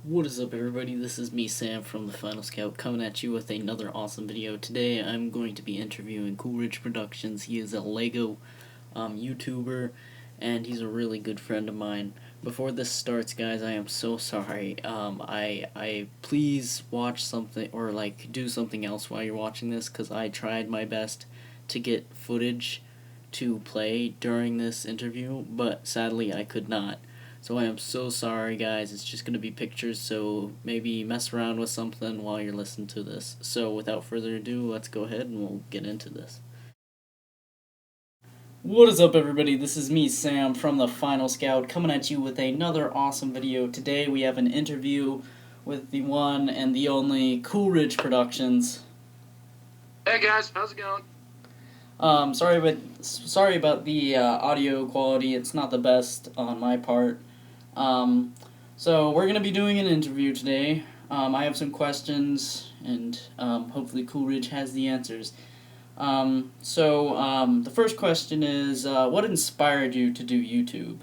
What is up, everybody? This is me, Sam, from the Final Scout, coming at you with another awesome video. Today, I'm going to be interviewing CoolRidge Productions. He is a Lego YouTuber, and he's a really good friend of mine. Before this starts, guys, I am so sorry. I please watch something or do something else while you're watching this, because I tried my best to get footage to play during this interview, but sadly I could not. So I am so sorry, guys. It's just going to be pictures, so maybe mess around with something while you're listening to this. So without further ado, let's go ahead and we'll get into this. What is up, everybody? This is me, Sam, from the Final Scout, coming at you with another awesome video. Today we have an interview with the one and the only CoolRidge Productions. Hey guys, how's it going? Sorry about the audio quality. It's not the best on my part. So we're gonna be doing an interview today. I have some questions, and hopefully Coolridge has the answers. The first question is, what inspired you to do YouTube?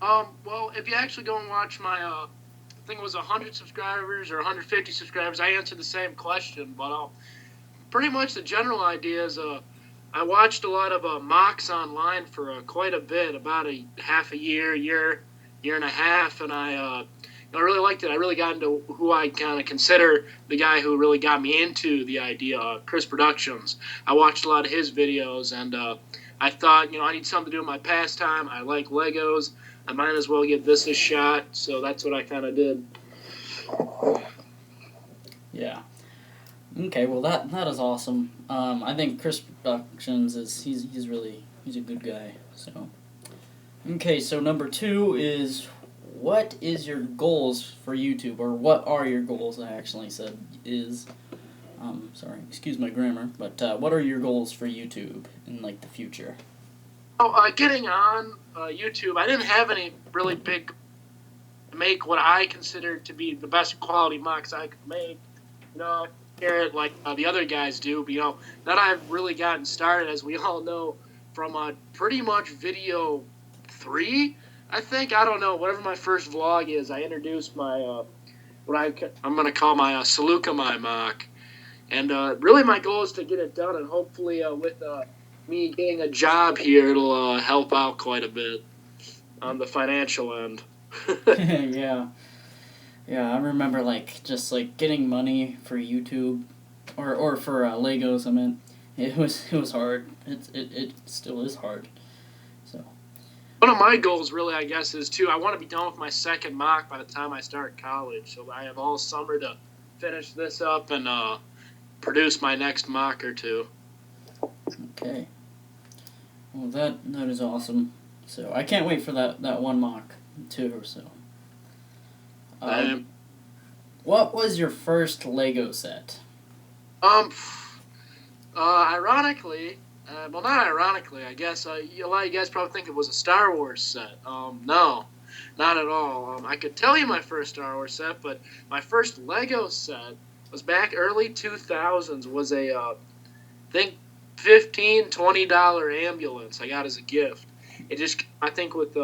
Well, if you actually go and watch my, I think it was 100 subscribers or 150 subscribers, I answered the same question, but pretty much the general idea is, I watched a lot of mocks online for quite a bit, about a half a year and a half, and I really liked it. I really got into who I kind of consider the guy who really got me into the idea, Chris Productions. I watched a lot of his videos, and I thought, I need something to do in my pastime. I like Legos. I might as well give this a shot, so that's what I kind of did. Yeah. Okay, well that is awesome. I think Chris Productions he's a good guy. So, okay, so number 2 is, what is your goals for YouTube, or what are your goals? I actually said is. Sorry, excuse my grammar, but what are your goals for YouTube in the future? Getting on YouTube, I didn't have any really big make what I consider to be the best quality mocks I could make. Share it like the other guys do. But, then I've really gotten started, as we all know, from pretty much video 3, I think. I don't know, whatever my first vlog is, I introduced my, I'm going to call my Salukami mock. And really my goal is to get it done, and hopefully with me getting a job here, it'll help out quite a bit on the financial end. Yeah. Yeah, I remember just getting money for YouTube, or for Legos. I mean, it was hard. It still is hard. So one of my goals, really, I guess, is I want to be done with my second mock by the time I start college. So I have all summer to finish this up and produce my next mock or two. Okay. Well, that is awesome. So I can't wait for that one mock too. So. What was your first Lego set? Ironically, well, not ironically, I guess, a lot of you guys probably think it was a Star Wars set. No, not at all. I could tell you my first Star Wars set, but my first Lego set was back early 2000s, was I think, $15, $20 ambulance I got as a gift. It just, I think, with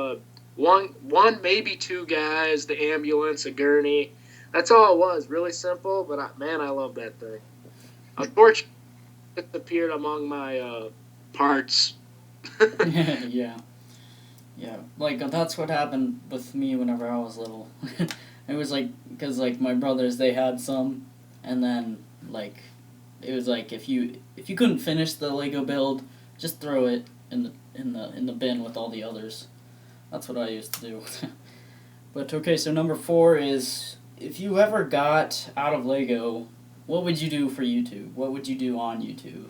one, maybe 2 guys, the ambulance, a gurney. That's all it was. Really simple, but man, I love that thing. Unfortunately, it appeared among my parts. Yeah. That's what happened with me whenever I was little. It was because my brothers, they had some, and then it was if you couldn't finish the Lego build, just throw it in the bin with all the others. That's what I used to do. But okay, so number 4 is, if you ever got out of Lego, what would you do for YouTube? What would you do on YouTube?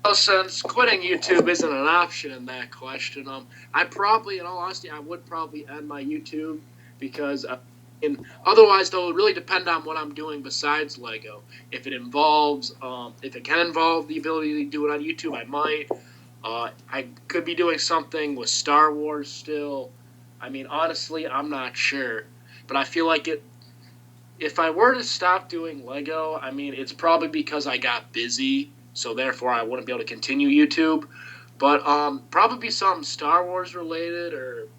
Well, since quitting YouTube isn't an option in that question, I probably, in all honesty, I would probably end my YouTube, because otherwise, though, it would really depend on what I'm doing besides Lego. If it can involve the ability to do it on YouTube, I might. I could be doing something with Star Wars still. I mean, honestly, I'm not sure. But I feel like if I were to stop doing Lego, I mean, it's probably because I got busy, so therefore I wouldn't be able to continue YouTube. But probably be something Star Wars related, or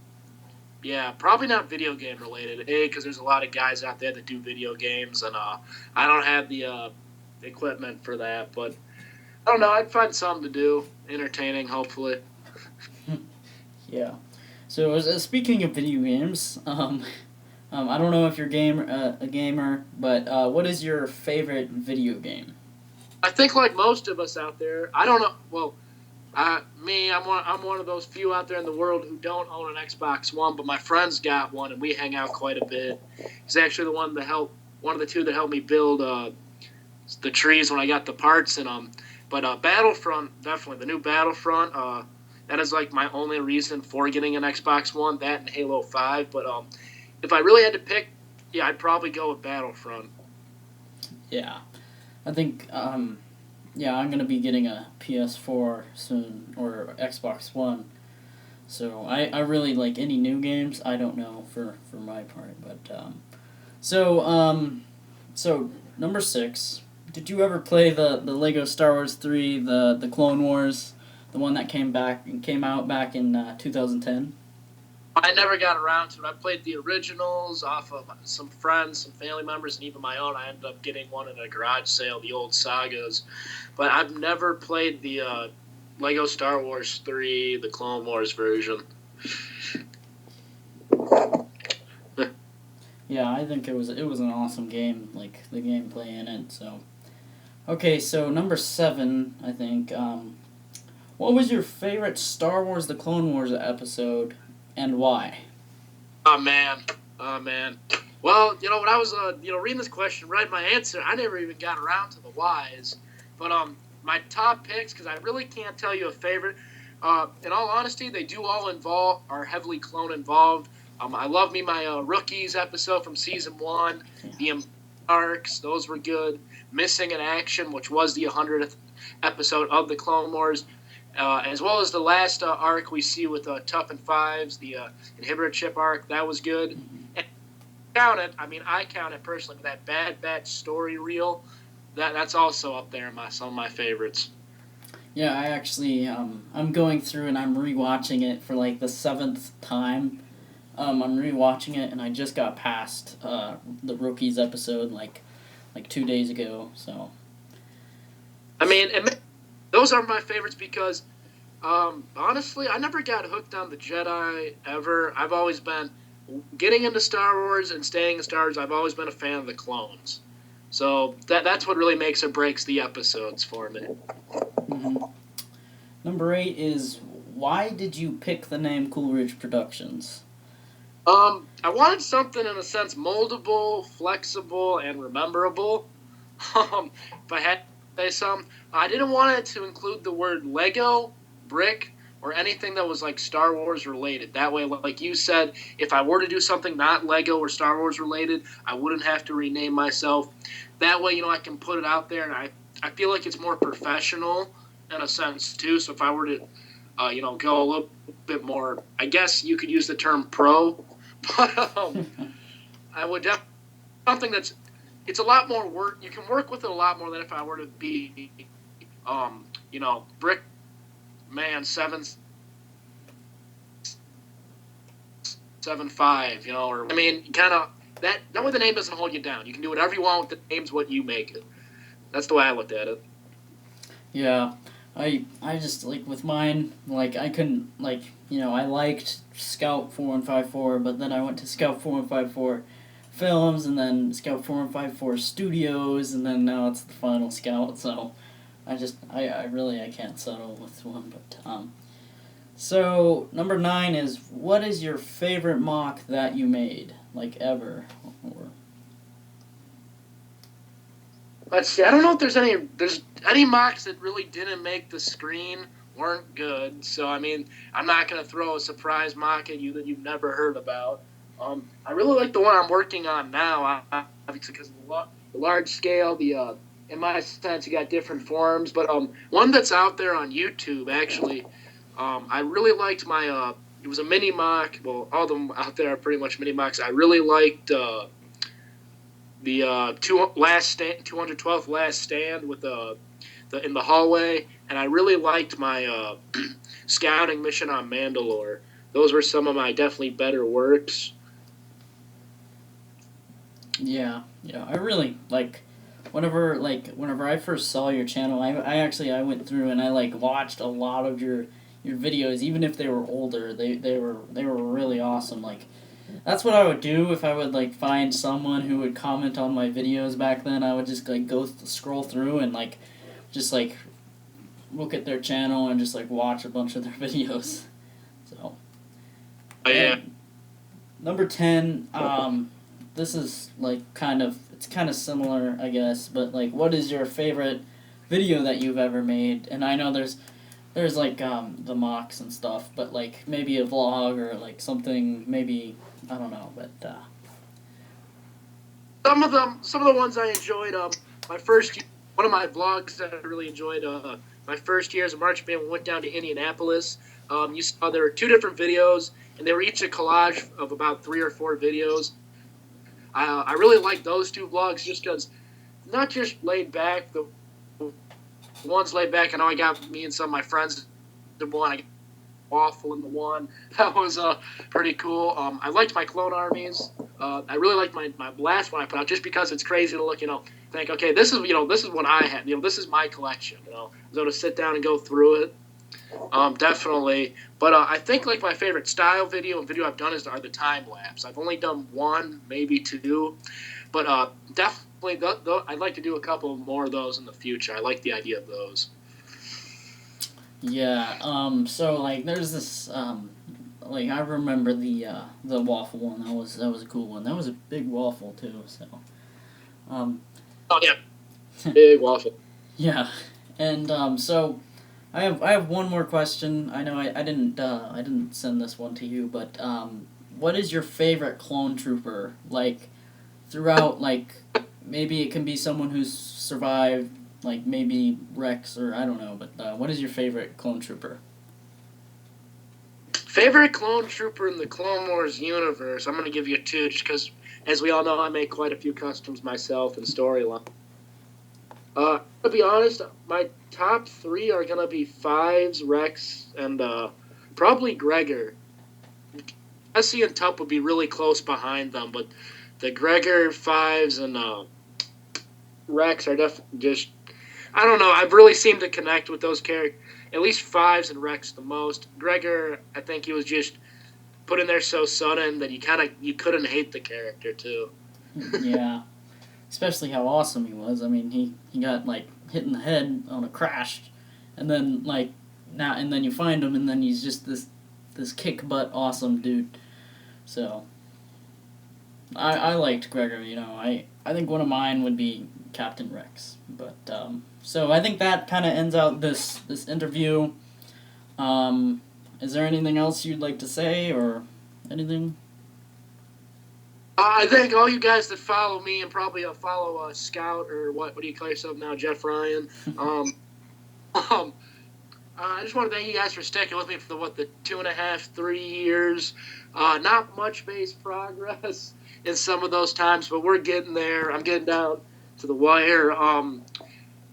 Yeah, probably not video game related. A, because there's a lot of guys out there that do video games, and I don't have the equipment for that. But I don't know. I'd find something to do, entertaining, hopefully. Yeah. So speaking of video games, I don't know if you're a gamer, but what is your favorite video game? I think like most of us out there, I don't know. Well, I'm one of those few out there in the world who don't own an Xbox One, but my friend's got one, and we hang out quite a bit. He's actually one of the two that helped me build the trees when I got the parts in them. But Battlefront, definitely the new Battlefront. That is like my only reason for getting an Xbox One. That and Halo 5. But if I really had to pick, yeah, I'd probably go with Battlefront. Yeah, I think yeah, I'm gonna be getting a PS4 soon or Xbox One. So I really like any new games. I don't know for my part, but so number 6. Did you ever play the Lego Star Wars 3, the Clone Wars, the one that came out back in 2010? I never got around to it. I played the originals off of some friends, some family members, and even my own. I ended up getting one in a garage sale, the old sagas. But I've never played the Lego Star Wars 3, the Clone Wars version. Yeah, I think it was an awesome game, like the gameplay in it. So, okay, so number 7, I think. What was your favorite Star Wars: The Clone Wars episode, and why? Oh man, oh man. Well, when I was reading this question, writing my answer, I never even got around to the whys. But my top picks, because I really can't tell you a favorite. In all honesty, they do all are heavily clone involved. I love my Rookies episode from season 1. The arcs, those were good. Missing in Action, which was the 100th episode of the Clone Wars, as well as the last arc we see with Tough and Fives, the inhibitor chip arc. That was good. And I count it personally, but that Bad Batch story reel, that's also up there in some of my favorites. Yeah, I actually I'm going through and I'm rewatching it for like the 7th time. I'm rewatching it, and I just got past the Rookies episode like 2 days ago. So, those are my favorites because, honestly, I never got hooked on the Jedi ever. I've always been getting into Star Wars and staying in Star Wars. I've always been a fan of the clones. So that's what really makes or breaks the episodes for me. Mm-hmm. Number 8 is, why did you pick the name CoolRidge Productions? I wanted something in a sense moldable, flexible, and rememberable. If I had to say something, I didn't want it to include the word Lego, brick, or anything that was like Star Wars related. That way, like you said, if I were to do something not Lego or Star Wars related, I wouldn't have to rename myself. That way, I can put it out there, and I feel like it's more professional in a sense too. So if I were to, go a little bit more, I guess you could use the term pro. But I would definitely something it's a lot more work. You can work with it a lot more than if I were to be, brick man 775, or kind of that way the name doesn't hold you down. You can do whatever you want with the name's what you make it. That's the way I looked at it. Yeah. I just, with mine, I couldn't, I liked Scout 4154, but then I went to Scout 4154 Films, and then Scout 4154 Studios, and then now it's the Final Scout, so I can't settle with one, but, so, number 9 is, what is your favorite mock that you made, ever, or... Let's see. I don't know if there's any mocks that really didn't make the screen, weren't good. So I'm not gonna throw a surprise mock at you that you've never heard about. I really like the one I'm working on now, obviously because of the large scale. In my sense, you got different forms, but one that's out there on YouTube actually. I really liked it was a mini mock. Well, all of them out there are pretty much mini mocks. I really liked. The 212th Last Stand with in the hallway, and I really liked my scouting mission on Mandalore. those were some of my definitely better works. Yeah, yeah. I really whenever I first saw your channel, I went through and I watched a lot of your videos, even if they were older. They were really awesome. Like that's what I would do if I would find someone who would comment on my videos back then. I would just go scroll through and just look at their channel and just watch a bunch of their videos. So, Oh, yeah. and number 10, this is it's kind of similar, I guess, but what is your favorite video that you've ever made? And I know there's the mocks and stuff, but maybe a vlog or something, maybe, I don't know, but Some of the ones I enjoyed. My first one of my vlogs that I really enjoyed. My first year as a marching band, we went down to Indianapolis. You saw there were two different videos, and they were each a collage of about 3 or 4 videos. I really like those two vlogs just because not just laid back. The one's laid back. I know I got me and some of my friends the one. I got waffle in the one. That was pretty cool. I liked my clone armies. I really liked my last one I put out just because it's crazy to look, think, okay, this is what I had. This is my collection. I was able to sit down and go through it. Definitely. But I think my favorite style video and video I've done are the time lapse. I've only done one, maybe 2, but definitely I'd like to do a couple more of those in the future. I like the idea of those. yeah. So there's this I remember the waffle one. That was a cool one. That was a big waffle too. So. Oh yeah, big waffle. Yeah, and so. I have one more question. I know I didn't send this one to you, but what is your favorite clone trooper? Throughout, maybe it can be someone who's survived, maybe Rex or I don't know, but what is your favorite clone trooper? Favorite clone trooper in the Clone Wars universe? I'm gonna give you 2 just because, as we all know, I make quite a few customs myself in storyline. To be honest, my top 3 are gonna be Fives, Rex, and probably Gregor. Essie and Tup would be really close behind them, but the Gregor, Fives, and Rex are definitely just. I don't know. I've really seemed to connect with those characters. At least Fives and Rex the most. Gregor, I think he was just put in there so sudden that you couldn't hate the character too. Yeah. Especially how awesome he was. I mean, he got hit in the head on a crash, and then and then you find him, and then he's just this kick butt awesome dude. So I liked Gregor. I think one of mine would be Captain Rex. But so I think that kind of ends out this interview. Is there anything else you'd like to say or anything? I thank all you guys that follow me and probably follow Scout or what do you call yourself now, Jeff Ryan. I just want to thank you guys for sticking with me for the 2.5, 3 years. Not much base progress in some of those times, but we're getting there. I'm getting down to the wire. I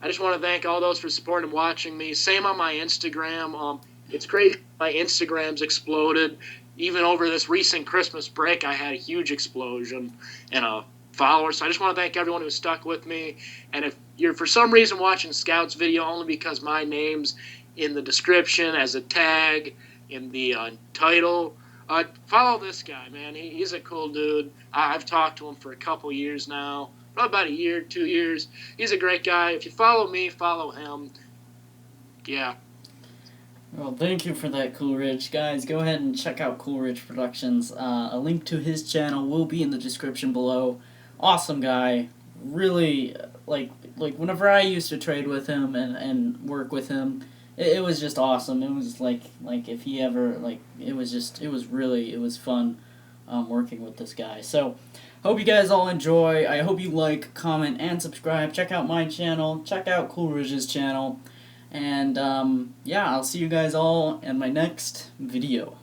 just want to thank all those for supporting and watching me. Same on my Instagram. It's crazy. My Instagram's exploded. Even over this recent Christmas break, I had a huge explosion in followers. So I just want to thank everyone who stuck with me. And if you're for some reason watching Scout's video only because my name's in the description as a tag in the title, follow this guy, man. He's a cool dude. I've talked to him for a couple years now, probably about a year, 2 years. He's a great guy. If you follow me, follow him. Yeah. Well, thank you for that, CoolRidge. Guys, go ahead and check out CoolRidge Productions. A link to his channel will be in the description below. Awesome guy. Really, whenever I used to trade with him and work with him, it was just awesome. It was if he ever, it was fun working with this guy. So, hope you guys all enjoy. I hope you like, comment, and subscribe. Check out my channel. Check out CoolRidge's channel. And, yeah, I'll see you guys all in my next video.